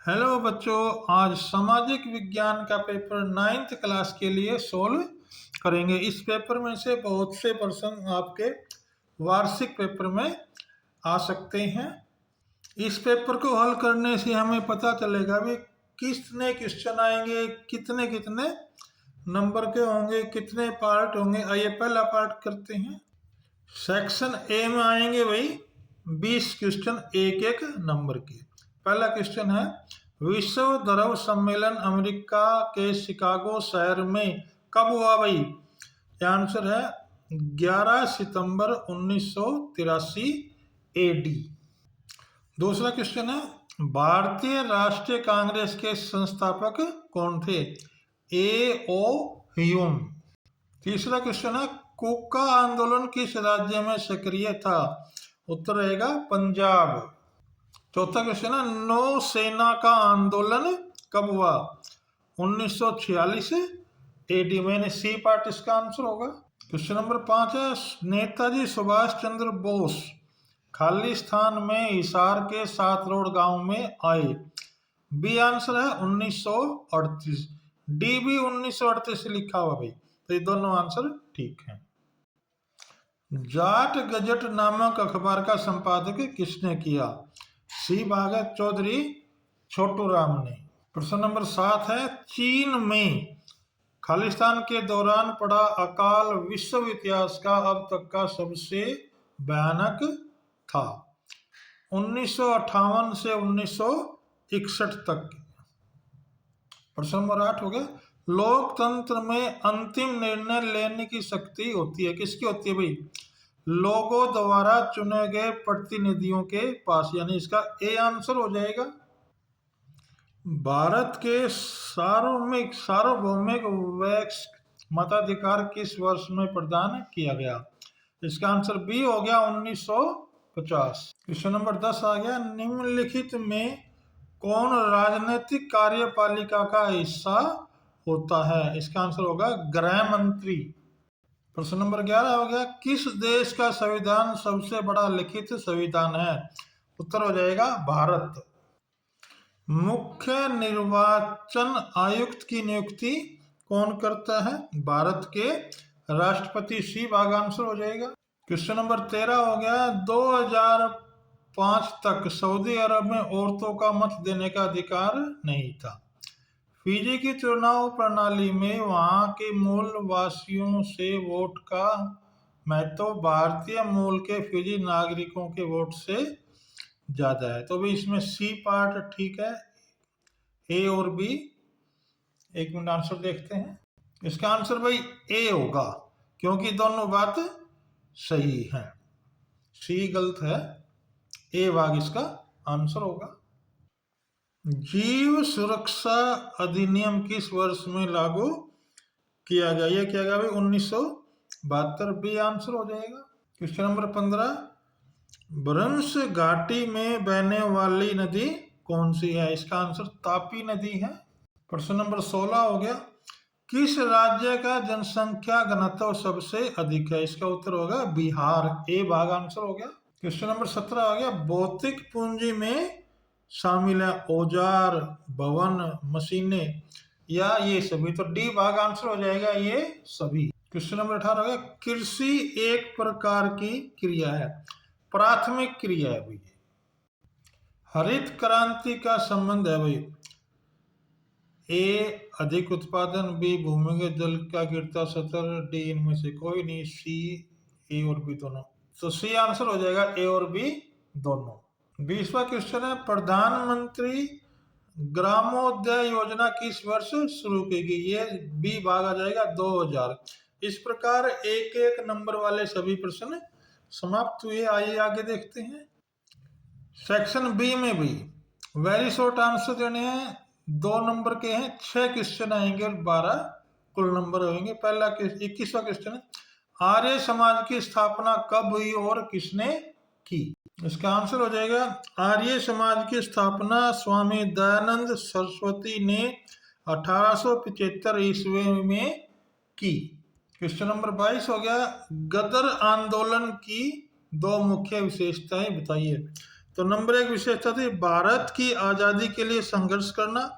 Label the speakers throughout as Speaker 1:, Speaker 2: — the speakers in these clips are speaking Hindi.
Speaker 1: हेलो बच्चों, आज सामाजिक विज्ञान का पेपर 9th क्लास के लिए सोल्व करेंगे। इस पेपर में से बहुत से प्रश्न आपके वार्षिक पेपर में आ सकते हैं। इस पेपर को हल करने से हमें पता चलेगा भी कितने क्वेश्चन आएंगे, कितने कितने नंबर के होंगे, कितने पार्ट होंगे। आइए पहला पार्ट करते हैं। सेक्शन ए में आएंगे भाई 20 क्वेश्चन एक एक नंबर के। पहला क्वेश्चन है, विश्व धर्म सम्मेलन अमेरिका के शिकागो शहर में कब हुआ भाई? आंसर है 11 सितंबर 1983 एडी। दूसरा क्वेश्चन है, भारतीय राष्ट्रीय कांग्रेस के संस्थापक कौन थे? ए ओ ह्यूम। तीसरा क्वेश्चन है, कुका आंदोलन किस राज्य में सक्रिय था? उत्तर रहेगा पंजाब। चौथा क्वेश्चन है, नौसेना का आंदोलन कब हुआ? 1946 एडी में। सी पार्ट इसका आंसर होगा। क्वेश्चन नंबर 5 है, नेताजी सुभाष चंद्र बोस खालिस्तान में हिसार के 7 रोड गांव में आए। बी आंसर है 1938। डी भी 1938 लिखा हुआ भाई, तो ये दोनों आंसर ठीक हैं। जाट गजट नामक अखबार का संपादक किसने किया? सी भागत चौधरी छोटू राम ने। प्रश्न नंबर 7 है, चीन में खालिस्तान के दौरान पड़ा अकाल विश्व इतिहास का अब तक का सबसे भयानक था। 1958 से 1961 तक। प्रश्न नंबर 8 हो गया, लोकतंत्र में अंतिम निर्णय लेने की शक्ति होती है, किसकी होती है भाई? लोगों द्वारा चुने गए प्रतिनिधियों के पास, यानी इसका ए आंसर हो जाएगा। भारत के सार्वभौमिक मताधिकार किस वर्ष में प्रदान किया गया? इसका आंसर बी हो गया 1950। क्वेश्चन नंबर 10 आ गया, निम्नलिखित में कौन राजनीतिक कार्यपालिका का हिस्सा होता है? इसका आंसर होगा गृह मंत्री। प्रश्न नंबर 11 हो गया, किस देश का संविधान सबसे बड़ा लिखित संविधान है? उत्तर हो जाएगा भारत। मुख्य निर्वाचन आयुक्त की नियुक्ति कौन करता है? भारत के राष्ट्रपति। सी भाग आंसर हो जाएगा। क्वेश्चन नंबर 13 हो गया, 2005 तक सऊदी अरब में औरतों का मत देने का अधिकार नहीं था। फिजी की चुनाव प्रणाली में वहां के मूल वासियों से वोट का महत्व भारतीय मूल के फिजी नागरिकों के वोट से ज्यादा है। तो भी इसमें सी पार्ट ठीक है, ए और बी। एक मिनट आंसर देखते हैं। इसका आंसर भाई ए होगा, क्योंकि दोनों बात सही है। सी गलत है, ए भाग इसका आंसर होगा। जीव सुरक्षा अधिनियम किस वर्ष में लागू किया गया? यह किया गया भाई 1972। बी आंसर हो जाएगा। क्वेश्चन नंबर 15, भ्रंश घाटी में बहने वाली नदी कौन सी है? इसका आंसर तापी नदी है। प्रश्न नंबर 16 हो गया, किस राज्य का जनसंख्या घनत्व सबसे अधिक है? इसका उत्तर होगा बिहार। ए भाग आंसर हो गया। क्वेश्चन नंबर 17 हो गया, भौतिक पूंजी में शामिल है औजार, भवन, मशीनें या ये सभी? तो डी भाग आंसर हो जाएगा ये सभी। क्वेश्चन नंबर 18 हो गया, कृषि एक प्रकार की क्रिया है, प्राथमिक क्रिया है भाई। हरित क्रांति का संबंध है भाई, ए अधिक उत्पादन, बी भूमिगत जल का गिरता स्तर, डी इनमें से कोई नहीं। सी, ए और बी दोनों। तो सी आंसर हो जाएगा ए और बी दोनों। 20वां क्वेश्चन है, प्रधानमंत्री ग्रामोदय योजना किस वर्ष शुरू की गई? ये बी भाग आ जाएगा 2000। इस प्रकार एक एक नंबर वाले सभी प्रश्न समाप्त हुए। आइए आगे देखते हैं। सेक्शन बी में भी वेरी शॉर्ट आंसर देने हैं। 2 नंबर के हैं, 6 क्वेश्चन आएंगे और 12 कुल नंबर होंगे। पहला 21वां क्वेश्चन है, आर्य समाज की स्थापना कब हुई और किसने की? इसका आंसर हो जाएगा आर्य समाज की स्थापना स्वामी दयानंद सरस्वती ने 1875 ईस्वी में की। क्वेश्चन नंबर 22 हो गया, गदर आंदोलन की 2 मुख्य विशेषताएं बताइए। तो नंबर 1 विशेषता थी भारत की आज़ादी के लिए संघर्ष करना।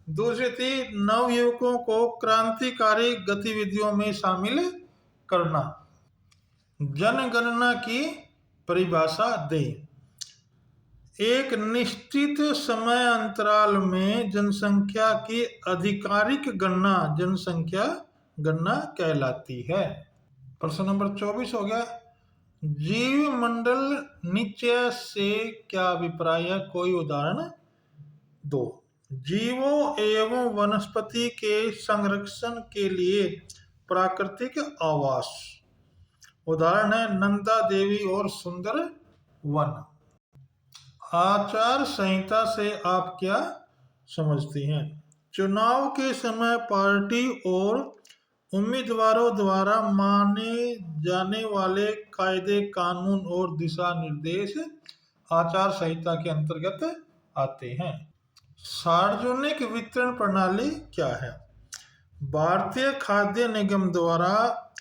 Speaker 1: दूसरी थी नवयुवकों को क्रांतिकारी गतिविधियों में शामिल करना। जनगणना की परिभाषा दे। एक निश्चित समय अंतराल में जनसंख्या की आधिकारिक गणना जनसंख्या गणना कहलाती है। प्रश्न नंबर 24 हो गया, जीव मंडल निश्चय से क्या अभिप्राय है, कोई उदाहरण दो। जीवों एवं वनस्पति के संरक्षण के लिए प्राकृतिक आवास। उदाहरण है नंदा देवी और सुंदर वन। आचार संहिता से आप क्या समझती हैं? चुनाव के समय पार्टी और उम्मीदवारों द्वारा माने जाने वाले कायदे कानून और दिशा निर्देश आचार संहिता के अंतर्गत आते हैं। सार्वजनिक वितरण प्रणाली क्या है? भारतीय खाद्य निगम द्वारा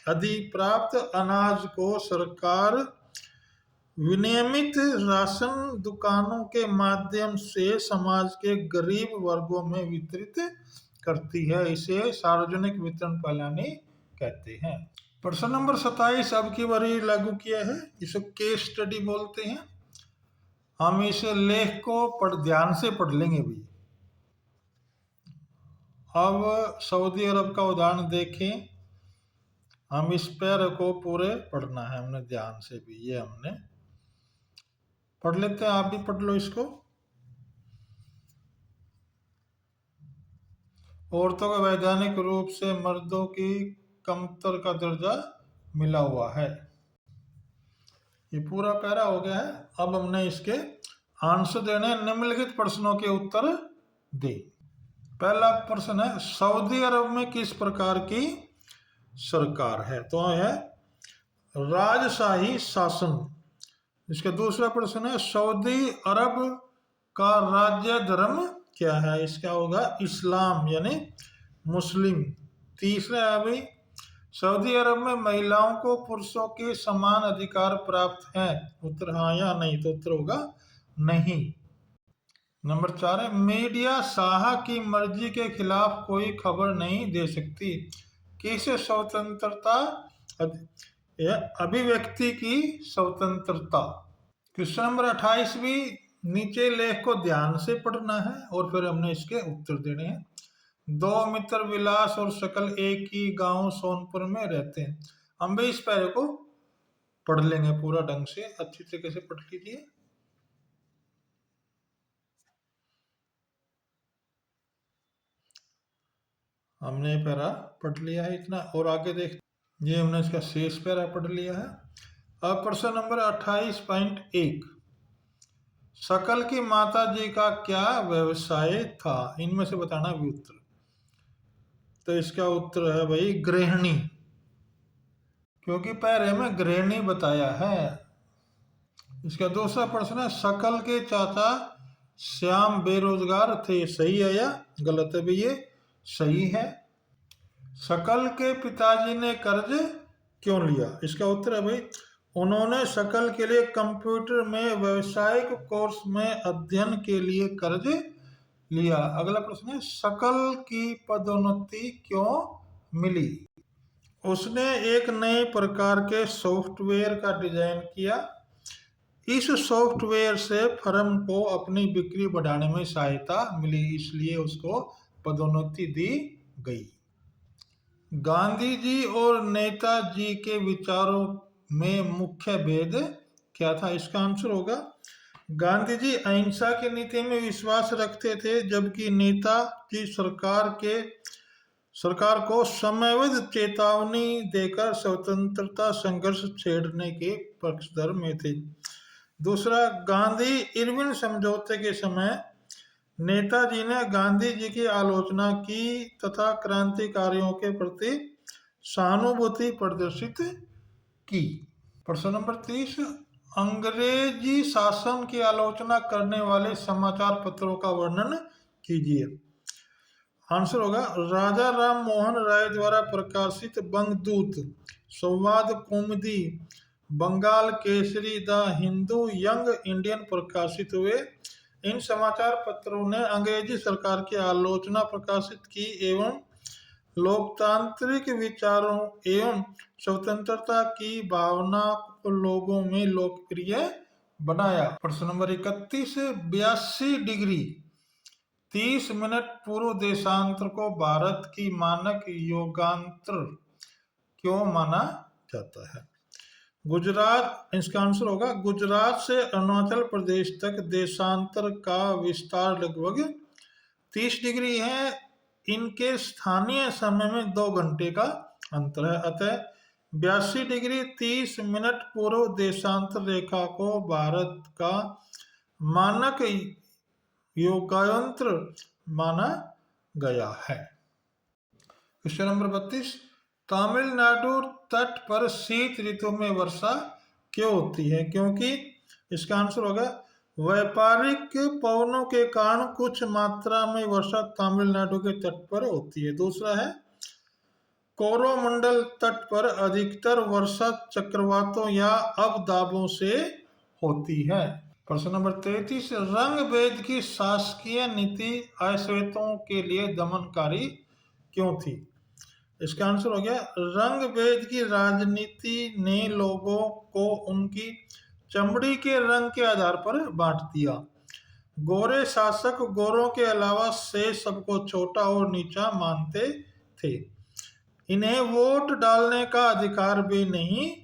Speaker 1: अधिप्राप्त अनाज को सरकार विनियमित राशन दुकानों के माध्यम से समाज के गरीब वर्गों में वितरित करती है। इसे सार्वजनिक वितरण प्रणाली कहते हैं। प्रश्न नंबर 27 अब की बारी लागू किया है, इसे केस स्टडी बोलते हैं। हम इस लेख को ध्यान से पढ़ लेंगे भी। अब सऊदी अरब का उदाहरण देखें। हम इस पैर को पूरे पढ़ना है हमने ध्यान से भी, ये हमने पढ़ लेते हैं, आप भी पढ़ लो इसको। औरतों को वैधानिक रूप से मर्दों की कमतर का दर्जा मिला हुआ है। ये पूरा पैरा हो गया है। अब हमने इसके आंसर देने, निम्नलिखित प्रश्नों के उत्तर दे। पहला प्रश्न है सऊदी अरब में किस प्रकार की सरकार है? तो है राजशाही शासन। इसका दूसरा प्रश्न है सऊदी अरब का राज्य धर्म क्या है? इसका होगा इस्लाम यानी मुस्लिम। तीसरा है भाई सऊदी अरब में महिलाओं को पुरुषों के समान अधिकार प्राप्त है? उत्तर हाँ या नहीं, तो उत्तर होगा नहीं। नंबर 4 है मीडिया शाह की मर्जी के खिलाफ कोई खबर नहीं दे सकती। किस स्वतंत्रता अभिव्यक्ति की स्वतंत्रता। क्वेश्चन नंबर 28 भी नीचे लेख को ध्यान से पढ़ना है और फिर हमने इसके उत्तर देने हैं। दो मित्र विलास और शकल एक ही गांव सोनपुर में रहते हैं। हम भी इस पैरे को पढ़ लेंगे पूरा ढंग से, अच्छी तरीके से पढ़ लीजिए। हमने पैरा पढ़ लिया है इतना, और आगे देख, ये हमने इसका शेष पैरा पढ़ लिया है। अब प्रश्न नंबर 28.1 शकल की माता जी का क्या व्यवसाय था? इनमें से बताना भी उत्तर। तो इसका उत्तर है भाई गृहिणी, क्योंकि पैरे में गृहिणी बताया है। इसका दूसरा प्रश्न है शकल के चाचा श्याम बेरोजगार थे, सही है या गलत है? भी ये सही है। शकल के पिताजी ने कर्ज क्यों लिया? इसका उत्तर है भाई उन्होंने शकल के लिए कंप्यूटर में व्यावसायिक कोर्स में अध्ययन के लिए कर्ज लिया। अगला प्रश्न है शकल की पदोन्नति क्यों मिली? उसने एक नए प्रकार के सॉफ्टवेयर का डिजाइन किया। इस सॉफ्टवेयर से फर्म को अपनी बिक्री बढ़ाने में सहायता मिली, इसलिए उसको पदोन्नति दी गई। गांधी जी और नेताजी के विचारों में मुख्य भेद क्या था? इसका आंसर होगा गांधी जी अहिंसा की नीति में विश्वास रखते थे, जबकि नेताजी सरकार को समयबद्ध चेतावनी देकर स्वतंत्रता संघर्ष छेड़ने के पक्षधर में थे। दूसरा, गांधी इरविन समझौते के समय नेताजी ने गांधी जी की आलोचना की तथा क्रांतिकारियों के प्रति सहानुभूति प्रदर्शित की। प्रश्न नंबर 30 अंग्रेजी शासन की आलोचना करने वाले समाचार पत्रों का वर्णन कीजिए। आंसर होगा राजा राम मोहन राय द्वारा प्रकाशित Bangadoot, Sambad Kaumudi, Bengal Kesari, the Hindu, young Indian प्रकाशित हुए। इन समाचार पत्रों ने अंग्रेजी सरकार की आलोचना प्रकाशित की एवं लोकतांत्रिक विचारों एवं स्वतंत्रता की भावना को लोगों में लोकप्रिय बनाया। प्रश्न नंबर 31, 82 डिग्री 30 मिनट पूर्व देशांतर को भारत की मानक योगांतर क्यों माना जाता है? गुजरात, इसका आंसर होगा गुजरात से अरुणाचल प्रदेश तक देशांतर का विस्तार लगभग 30 डिग्री है। इनके स्थानीय समय में 2 घंटे का अंतर है, अतः 82 डिग्री 30 मिनट पूर्व देशांतर रेखा को भारत का मानक योगांतर माना गया है। क्वेश्चन नंबर 32, तमिलनाडु तट पर शीत ऋतु में वर्षा क्यों होती है? क्योंकि इसका आंसर होगा व्यापारिक पवनों के कारण कुछ मात्रा में वर्षा तमिलनाडु के तट पर होती है। दूसरा है कोरोमंडल तट पर अधिकतर वर्षा चक्रवातों या अवदाबों से होती है। प्रश्न नंबर 33, रंग भेद की शासकीय नीति अश्वेतों के लिए दमनकारी क्यों थी? इसका आंसर हो गया रंग भेद की राजनीति ने लोगों को उनकी चमड़ी के रंग के आधार पर बांट दिया। गोरे शासक गोरों के अलावा शेष सबको छोटा और नीचा मानते थे। इन्हें वोट डालने का अधिकार भी नहीं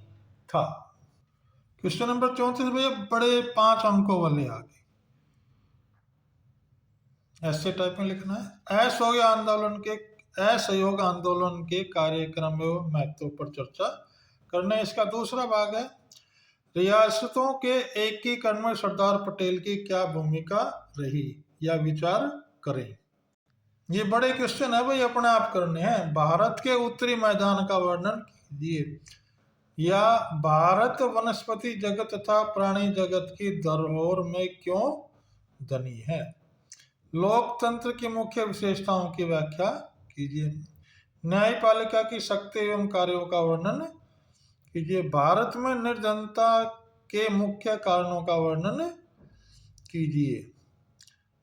Speaker 1: था। क्वेश्चन नंबर 34 भैया बड़े 5 अंकों वाले आ गए, ऐसे टाइप में लिखना है। असहयोग आंदोलन के कार्यक्रम एवं महत्व पर चर्चा करना। इसका दूसरा भाग है रियासतों के एकीकरण में सरदार पटेल की क्या भूमिका रही या विचार करें। ये बड़े क्वेश्चन है भाई, अपने आप करने हैं। भारत के उत्तरी मैदान का वर्णन कीजिए, या भारत वनस्पति जगत तथा प्राणी जगत की धरोहर में क्यों धनी है। लोकतंत्र की मुख्य विशेषताओं की व्याख्या कीजिए। न्यायपालिका की शक्ति एवं कार्यों का वर्णन कीजिए। भारत में निर्धनता के मुख्य कारणों का वर्णन कीजिए।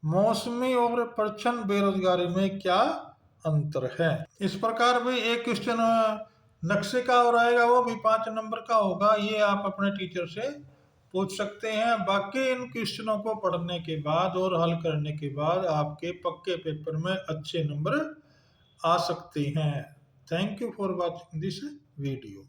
Speaker 1: मौसमी और प्रच्छन्न बेरोजगारी में क्या अंतर है। इस प्रकार भी एक क्वेश्चन नक्शे का और आएगा, वो भी 5 नंबर का होगा। ये आप अपने टीचर से पूछ सकते हैं। बाकी इन क्वेश्चनों को पढ़ने के बाद और हल करने के बाद आपके पक्के पेपर में अच्छे नंबर आ सकते हैं। Thank you for watching this video.